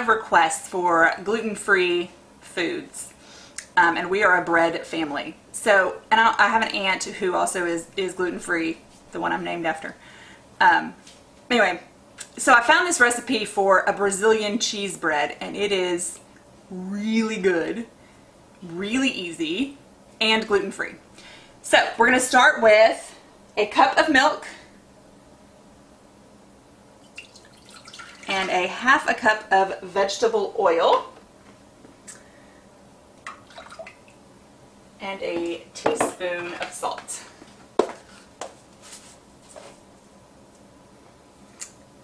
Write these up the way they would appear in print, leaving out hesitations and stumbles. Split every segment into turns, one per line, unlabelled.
of requests for gluten-free foods, and we are a bread family. So, and I have an aunt who also is gluten-free, the one I'm named after. Anyway, so I found this recipe for a Brazilian cheese bread, and it is really good, really easy, and gluten-free. So we're going to start with a cup of milk and a half a cup of vegetable oil and a teaspoon of salt.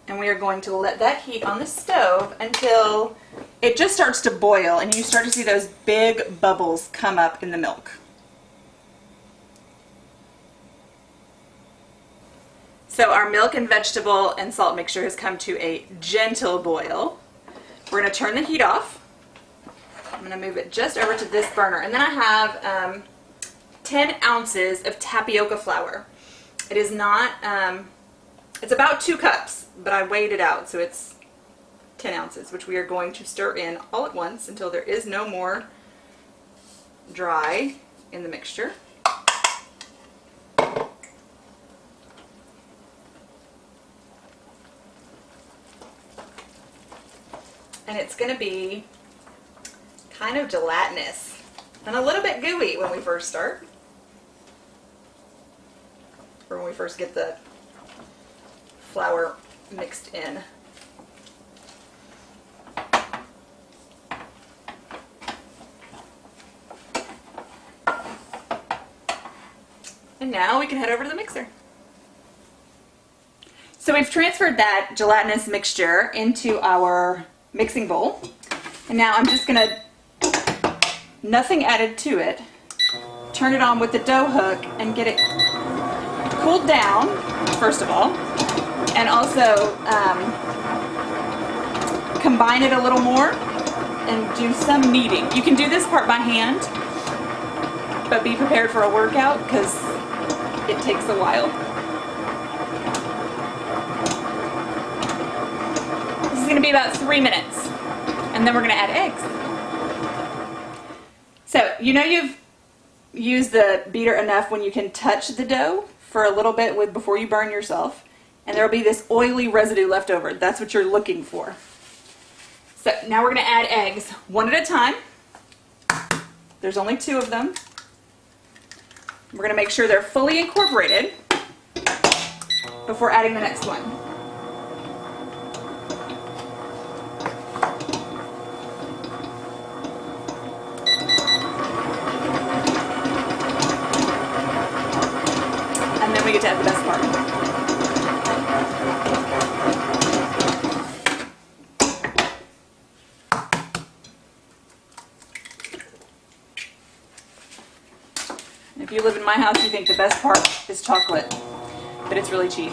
And we are going to let that heat on the stove until it just starts to boil and you start to see those big bubbles come up in the milk. So our milk and vegetable and salt mixture has come to a gentle boil. We're going to turn the heat off. I'm going to move it just over to this burner. And then I have 10 ounces of tapioca flour. It is not, it's about 2 cups, but I weighed it out, so it's 10 ounces, which we are going to stir in all at once until there is no more dry in the mixture. And it's going to be kind of gelatinous and a little bit gooey when we first start, or when we first get the flour mixed in. And now we can head over to the mixer. So we've transferred that gelatinous mixture into our mixing bowl, and now I'm just gonna, nothing added to it, turn it on with the dough hook and get it cooled down first of all, and also combine it a little more and do some kneading. You can do this part by hand, but be prepared for a workout because it takes a while. This is going to be about 3 minutes, and then we're going to add eggs. So you know you've used the beater enough when you can touch the dough for a little bit before you burn yourself, and there will be this oily residue left over. That's what you're looking for. So now we're going to add eggs one at a time. There's only 2 of them. We're going to make sure they're fully incorporated before adding the next one. And then we get to add the best part. If you live in my house, you think the best part is chocolate, but it's really cheese.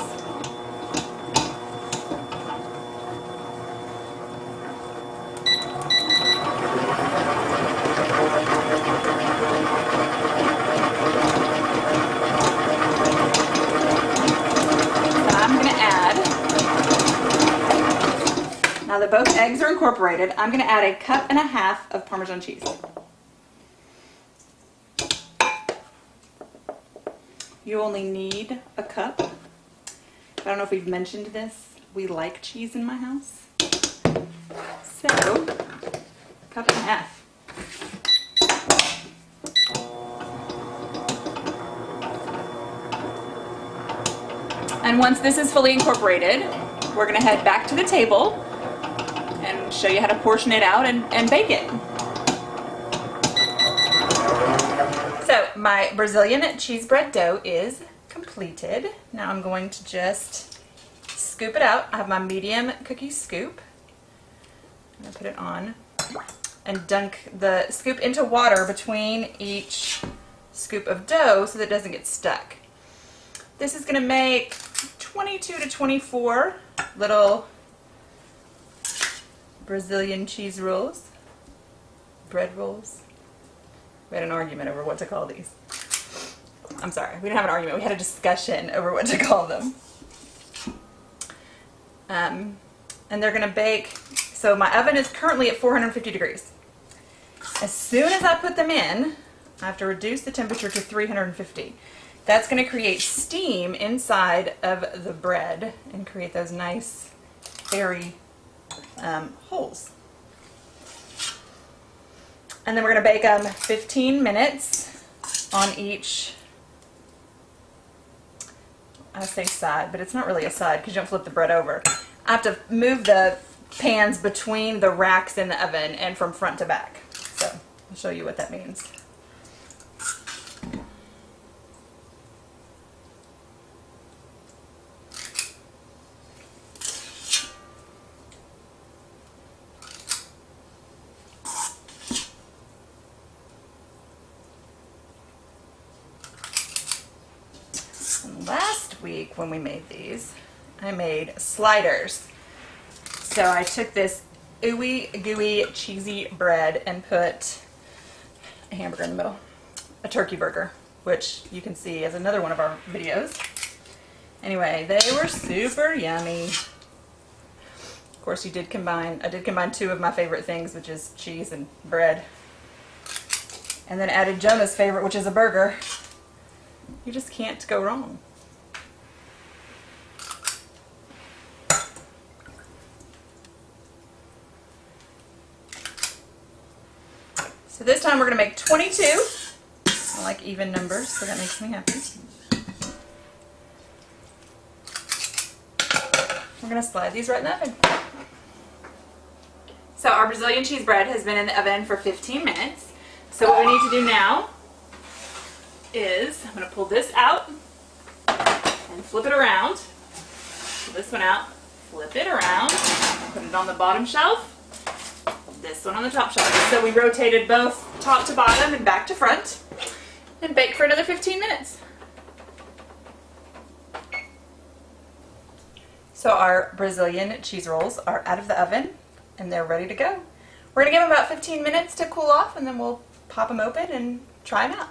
Now that both eggs are incorporated, I'm going to add 1.5 cups of Parmesan cheese. You only need a cup. I don't know if we've mentioned this. We like cheese in my house. So, 1.5 cups. And once this is fully incorporated, we're going to head back to the table and show you how to portion it out and bake it. So my Brazilian cheese bread dough is completed. Now I'm going to just scoop it out. I have my medium cookie scoop. I'm going to put it on and dunk the scoop into water between each scoop of dough so that it doesn't get stuck. This is going to make 22 to 24 little Brazilian cheese rolls, bread rolls. We had an argument over what to call these. I'm sorry, we didn't have an argument. We had a discussion over what to call them. And they're going to bake So my oven is currently at 450 degrees. As soon as I put them in, I have to reduce the temperature to 350. That's going to create steam inside of the bread and create those nice, airy holes. And then we're going to bake them 15 minutes on each, I say side, but it's not really a side because you don't flip the bread over. I have to move the pans between the racks in the oven and from front to back. So I'll show you what that means. Last week when we made these, I made sliders. So I took this ooey gooey cheesy bread and put a hamburger in the middle, a turkey burger, which you can see as another one of our videos. Anyway, they were super yummy. Of course, I did combine two of my favorite things, which is cheese and bread. And then added Jonah's favorite, which is a burger. You just can't go wrong. So this time we're going to make 22. I like even numbers, so that makes me happy. We're going to slide these right in the oven. So our Brazilian cheese bread has been in the oven for 15 minutes. So what we need to do now is I'm going to pull this out and flip it around. Pull this one out, flip it around, put it on the bottom shelf, this one on the top shelf. So we rotated both top to bottom and back to front and bake for another 15 minutes. So our Brazilian cheese rolls are out of the oven and they're ready to go. We're going to give them about 15 minutes to cool off and then we'll pop them open and try them out.